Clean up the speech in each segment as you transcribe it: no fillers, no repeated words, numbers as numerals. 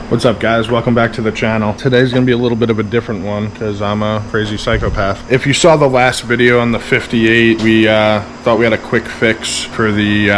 What's up, guys? Welcome back to the channel. Today's gonna be a little bit of a different one because I'm a crazy psychopath. If you saw the last video on the 58, we thought we had a quick fix for the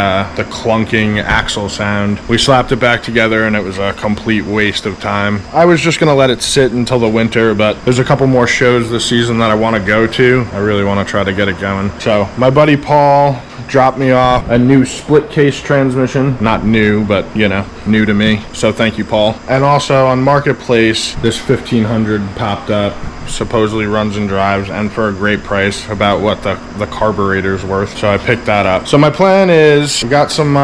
clunking axle sound. We slapped it back together and it was a complete waste of time. I was just gonna let it sit until the winter, but there's a couple more shows this season that I want to go to. I really want to try to get it going. So my buddy Paul dropped me off a new split case transmission. Not new, but you know, new to me. So thank you, Paul. And also on Marketplace, this 1500 popped up, supposedly runs and drives, and for a great price, about what the carburetor's worth. So I picked that up. So my plan is, we got some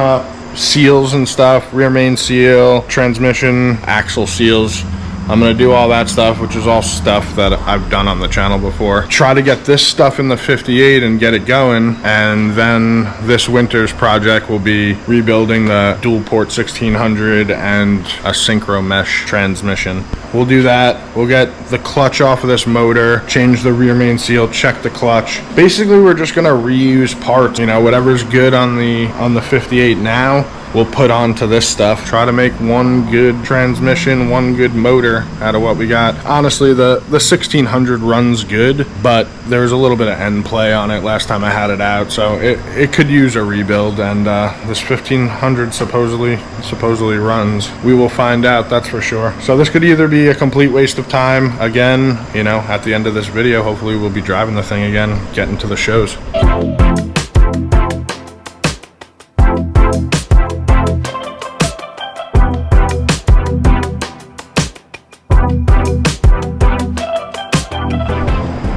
seals and stuff, rear main seal, transmission, axle seals. I'm gonna do all that stuff, which is all stuff that I've done on the channel before. Try to get this stuff in the 58 and get it going, and then this winter's project will be rebuilding the dual port 1600 and a synchro mesh transmission. We'll do that. We'll get the clutch off of this motor, change the rear main seal, check the clutch. Basically, we're just gonna reuse parts. You know, whatever's good on the 58 now, we'll put onto this stuff. Try to make one good transmission, one good motor out of what we got. Honestly, the 1600 runs good, but there's a little bit of end play on it last time I had it out, so it could use a rebuild, and this 1500 supposedly runs. We will find out, that's for sure. So this could either be a complete waste of time again, you know, at the end of this video, hopefully we'll be driving the thing again, getting to the shows.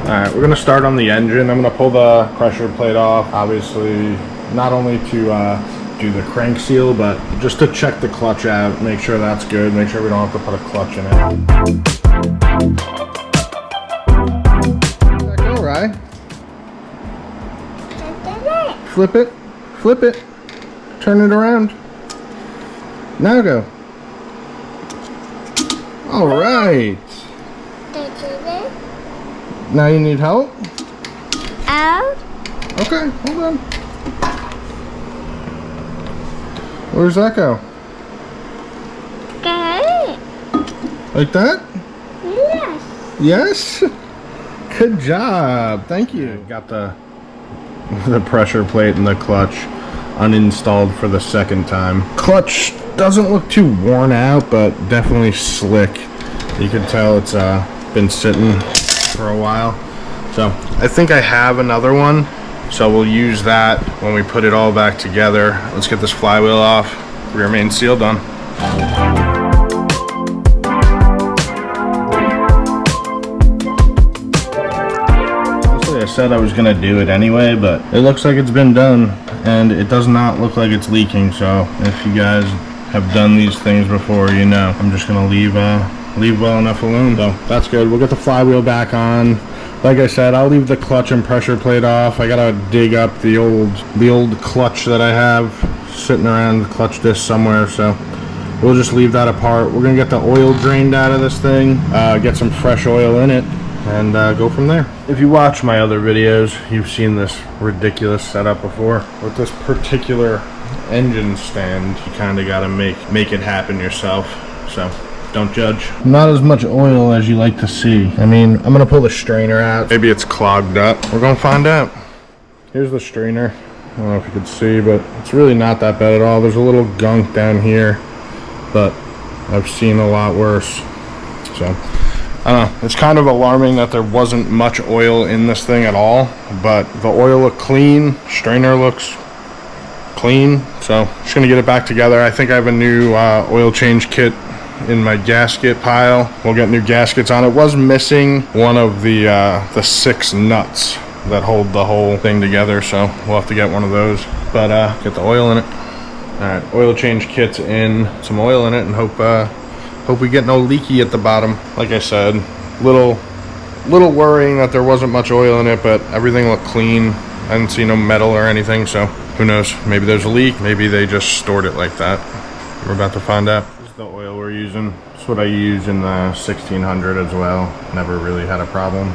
Alright, we're going to start on the engine. I'm going to pull the pressure plate off, obviously, not only to do the crank seal, but just to check the clutch out, make sure that's good, make sure we don't have to put a clutch in it. Let that go, Rye. Flip it, flip it, turn it around. Now go. Alright. Now you need help? Out. Okay, hold on. Where's that go? Good. Like that? Yes. Yes? Good job. Thank you. Got the pressure plate and the clutch uninstalled for the second time. Clutch doesn't look too worn out, but definitely slick. You can tell it's been sitting for a while. So I think I have another one, so we'll use that when we put it all back together. Let's get this flywheel off, rear main seal done. Honestly, I said I was gonna do it anyway, but it looks like it's been done and it does not look like it's leaking. So if you guys have done these things before, you know I'm just gonna leave well enough alone. So that's good. We'll get the flywheel back on. Like I said, I'll leave the clutch and pressure plate off. I gotta dig up the old clutch that I have sitting around the clutch disc somewhere, so we'll just leave that apart. We're gonna get the oil drained out of this thing, get some fresh oil in it, and go from there. If you watch my other videos, you've seen this ridiculous setup before. With this particular engine stand, you kinda gotta make it happen yourself, so don't judge. Not as much oil as you like to see. I mean, I'm gonna pull the strainer out. Maybe it's clogged up. We're gonna find out. Here's the strainer. I don't know if you can see, but it's really not that bad at all. There's a little gunk down here, but I've seen a lot worse. So, I don't know. It's kind of alarming that there wasn't much oil in this thing at all, but the oil looked clean. Strainer looks clean. So, just gonna get it back together. I think I have a new oil change kit in my gasket pile. We'll get new gaskets on. It was missing one of the 6 nuts that hold the whole thing together, so we'll have to get one of those, but get the oil in it. All right, oil change kit's in, some oil in it, and hope we get no leaky at the bottom. Like I said, little worrying that there wasn't much oil in it, but everything looked clean. I didn't see no metal or anything, so who knows, maybe there's a leak, maybe they just stored it like that. We're about to find out. The oil we're using, it's what I use in the 1600 as well. Never really had a problem.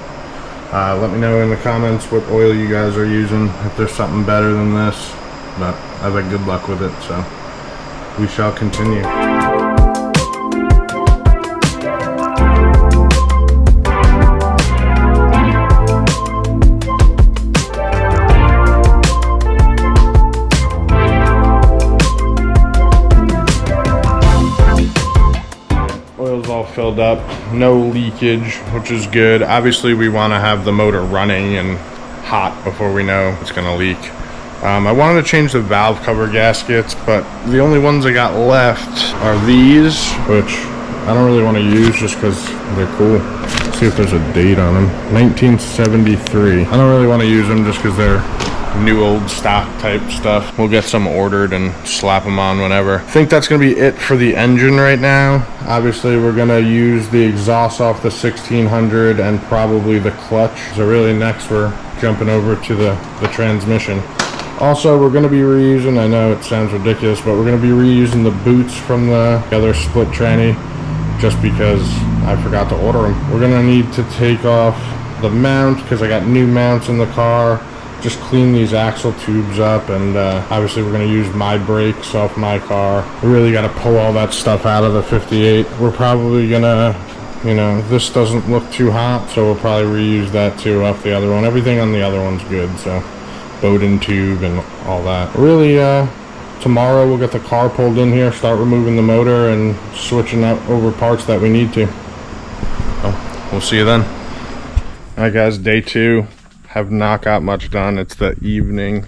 Let me know in the comments what oil you guys are using, if there's something better than this, but I've had good luck with it, so we shall continue. Oil's all filled up, no leakage, which is good. Obviously we want to have the motor running and hot before we know it's going to leak. I wanted to change the valve cover gaskets, but the only ones I got left are these, which I don't really want to use just because they're cool. Let's see if there's a date on them. 1973. I don't really want to use them just because they're new old stock type stuff. We'll get some ordered and slap them on whenever. I think that's going to be it for the engine right now. Obviously we're going to use the exhaust off the 1600 and probably the clutch. So really next we're jumping over to the transmission. Also, we're going to be reusing, I know it sounds ridiculous, but we're going to be reusing the boots from the other split tranny just because I forgot to order them. We're going to need to take off the mount because I got new mounts in the car. Just clean these axle tubes up, and obviously we're going to use my brakes off my car. We really got to pull all that stuff out of the 58. We're probably going to, you know, this doesn't look too hot, so we'll probably reuse that too off the other one. Everything on the other one's good, so Bowden tube and all that. Really, tomorrow we'll get the car pulled in here, start removing the motor and switching up over parts that we need to. So we'll see you then. Alright guys, day 2. Have not got much done. It's the evening,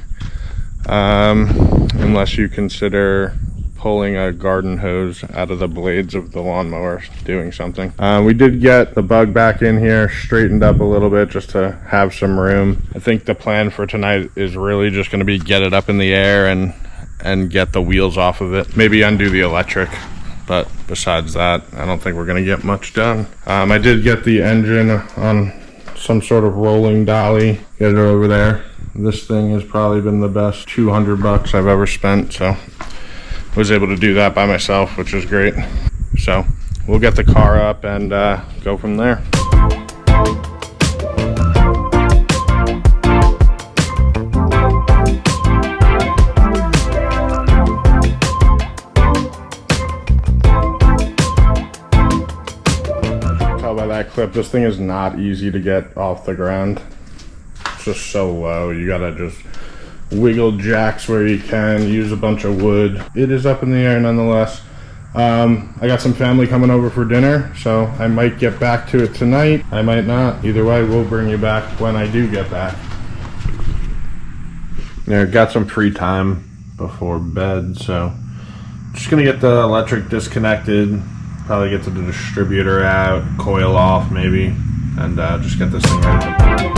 unless you consider pulling a garden hose out of the blades of the lawnmower doing something. We did get the bug back in here, straightened up a little bit just to have some room. I think the plan for tonight is really just going to be get it up in the air and get the wheels off of it. Maybe undo the electric, but besides that, I don't think we're going to get much done. I did get the engine on some sort of rolling dolly, get it over there. This thing has probably been the best $200 I've ever spent, so was able to do that by myself, which is great. So we'll get the car up and go from there. Tell by that clip, this thing is not easy to get off the ground. It's just so low. You gotta just wiggle jacks where you can, use a bunch of wood. It is up in the air nonetheless. I got some family coming over for dinner, so I might get back to it tonight. I might not. Either way, we'll bring you back when I do get back. Yeah, got some free time before bed, so just gonna get the electric disconnected, probably get the distributor out, coil off maybe, and just get this thing ready to go.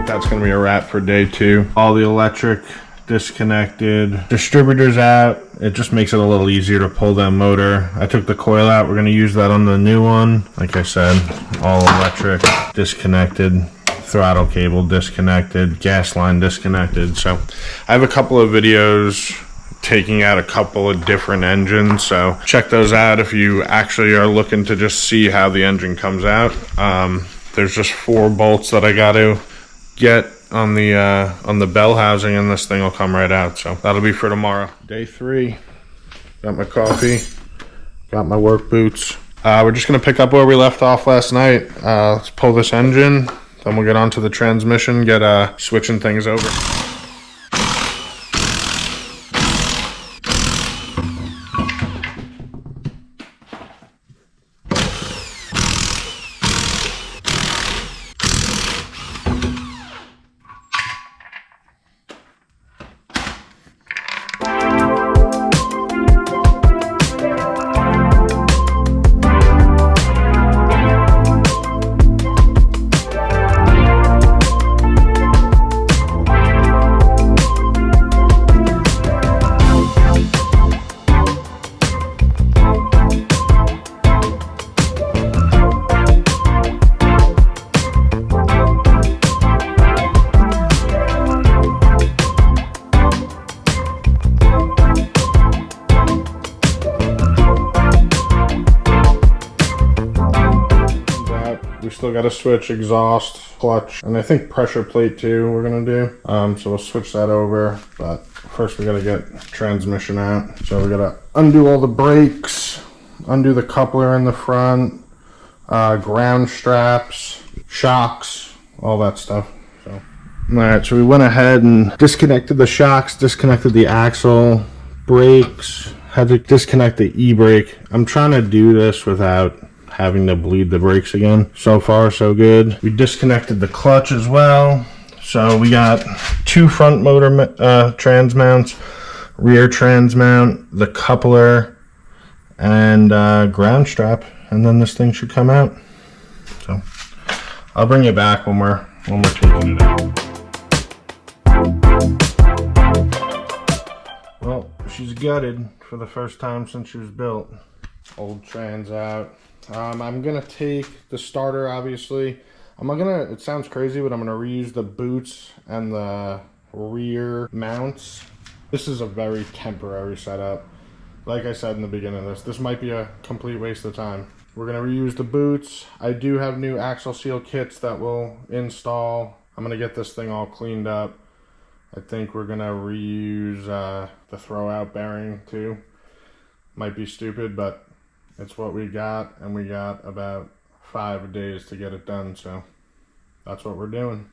That's gonna be a wrap for day 2. All the electric disconnected, distributors out. It just makes it a little easier to pull that motor. I took the coil out. We're gonna use that on the new one. Like I said, all electric, disconnected, throttle cable disconnected, gas line disconnected. So I have a couple of videos taking out a couple of different engines, so check those out if you actually are looking to just see how the engine comes out. There's just 4 bolts that I got to get on the bell housing, and this thing will come right out. So that'll be for tomorrow. Day 3. Got my coffee, got my work boots. We're just gonna pick up where we left off last night. Let's pull this engine, then we'll get onto the transmission, get switching things over. We still got to switch exhaust, clutch, and I think pressure plate too we're going to do. So we'll switch that over, but first we got to get transmission out. So we got to undo all the brakes, undo the coupler in the front, ground straps, shocks, all that stuff. So, alright, so we went ahead and disconnected the shocks, disconnected the axle, brakes, had to disconnect the e-brake. I'm trying to do this without having to bleed the brakes again. So far, so good. We disconnected the clutch as well. So we got 2 front motor trans mounts, rear trans mount, the coupler, and ground strap, and then this thing should come out. So I'll bring you back when we're taking it out. Well, she's gutted for the first time since she was built. Old trans out. I'm gonna take the starter, obviously. It sounds crazy, but I'm gonna reuse the boots and the rear mounts. This is a very temporary setup. Like I said in the beginning of this might be a complete waste of time. We're gonna reuse the boots. I do have new axle seal kits that we'll install. I'm gonna get this thing all cleaned up. I think we're gonna reuse the throwout bearing too. Might be stupid, but it's what we got, and we got about 5 days to get it done, so that's what we're doing.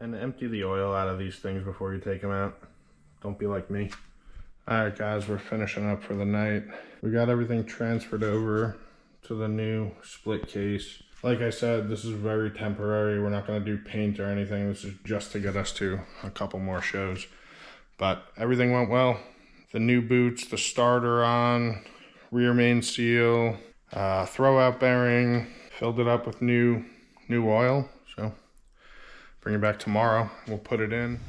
And empty the oil out of these things before you take them out. Don't be like me. Alright guys, we're finishing up for the night. We got everything transferred over to the new split case. Like I said, this is very temporary. We're not going to do paint or anything. This is just to get us to a couple more shows. But everything went well. The new boots, the starter on, rear main seal, throwout bearing, filled it up with new oil. So bring it back tomorrow. We'll put it in.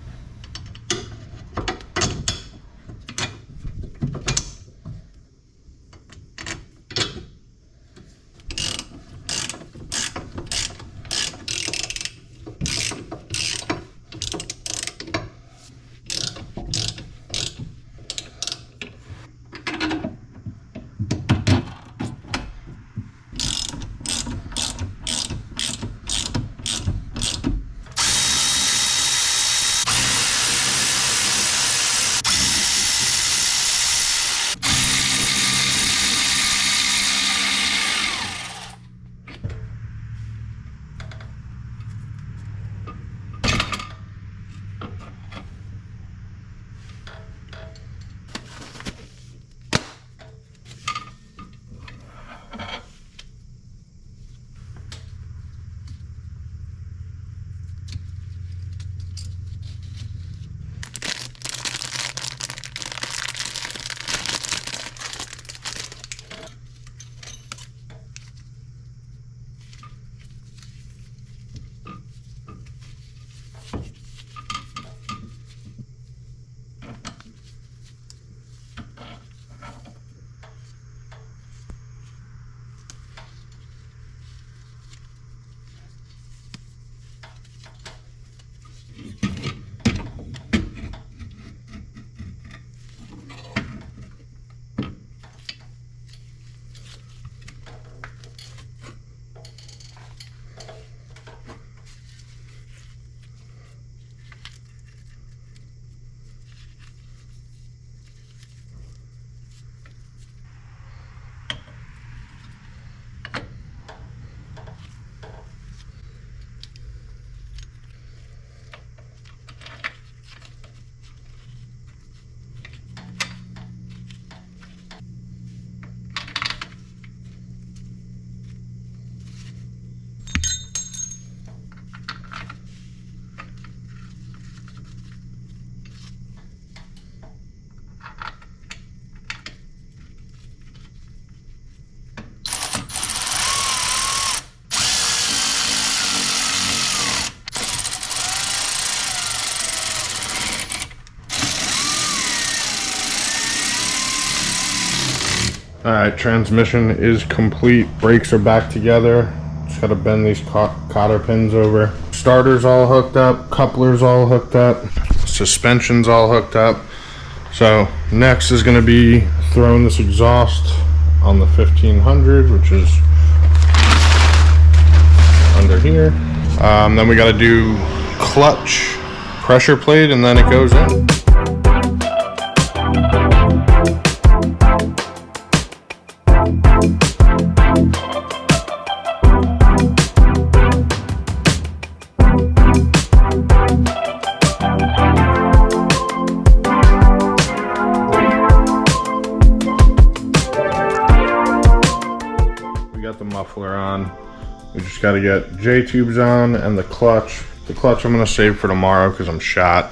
Alright, transmission is complete. Brakes are back together. Just gotta bend these cotter pins over. Starter's all hooked up. Coupler's all hooked up. Suspension's all hooked up. So next is gonna be throwing this exhaust on the 1500, which is under here. Then we got to do clutch, pressure plate, and then it goes in. The muffler on. We just got to get J-tubes on and the clutch. The clutch I'm going to save for tomorrow because I'm shot.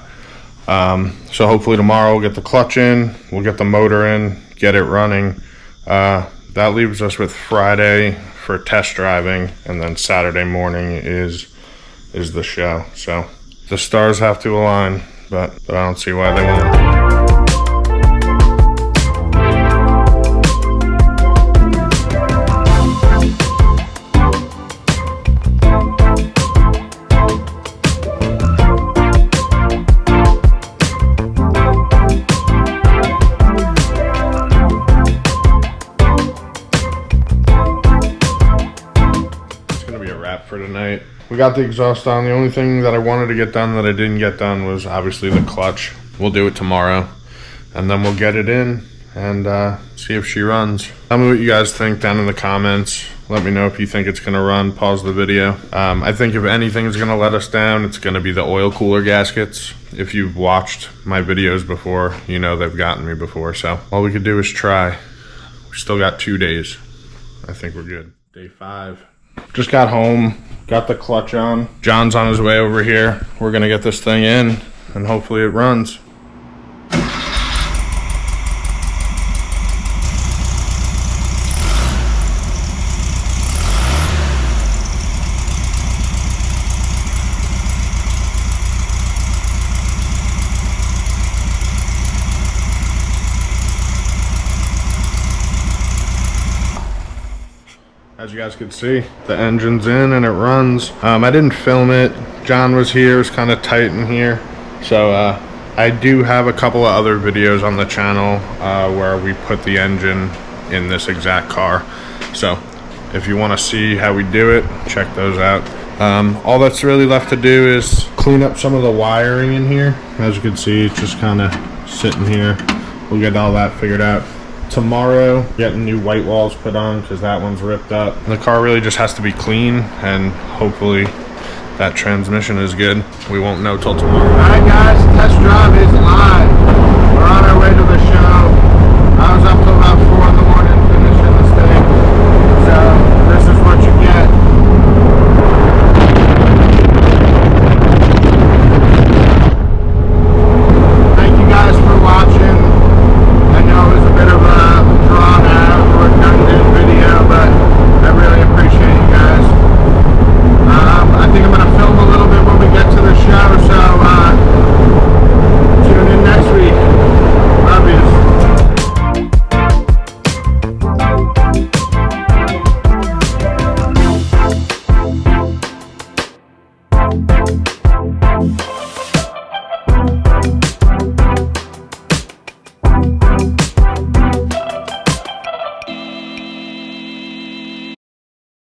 So hopefully tomorrow we'll get the clutch in, we'll get the motor in, get it running. That leaves us with Friday for test driving, and then Saturday morning is the show. So the stars have to align, but I don't see why they won't. For tonight, we got the exhaust on. The only thing that I wanted to get done that I didn't get done was obviously the clutch. We'll do it tomorrow, and then we'll get it in and see if she runs. Tell me what you guys think down in the comments. Let me know if you think it's gonna run. Pause the video. I think if anything is gonna let us down, it's gonna be the oil cooler gaskets. If you've watched my videos before, you know they've gotten me before. So all we could do is try. We still got 2 days. I think we're good. Day 5. Just got home, got the clutch on. John's on his way over here. We're gonna get this thing in and hopefully it runs. As you guys can see, the engine's in and it runs. I didn't film it. John was here, it's kind of tight in here. So I do have a couple of other videos on the channel where we put the engine in this exact car. So if you want to see how we do it, check those out. All that's really left to do is clean up some of the wiring in here. As you can see, it's just kind of sitting here. We'll get all that figured out. Tomorrow, getting new white walls put on because that one's ripped up. The car really just has to be clean, and hopefully that transmission is good. We won't know till tomorrow. Alright guys, test drive is live. We're on our way to the show. I was up till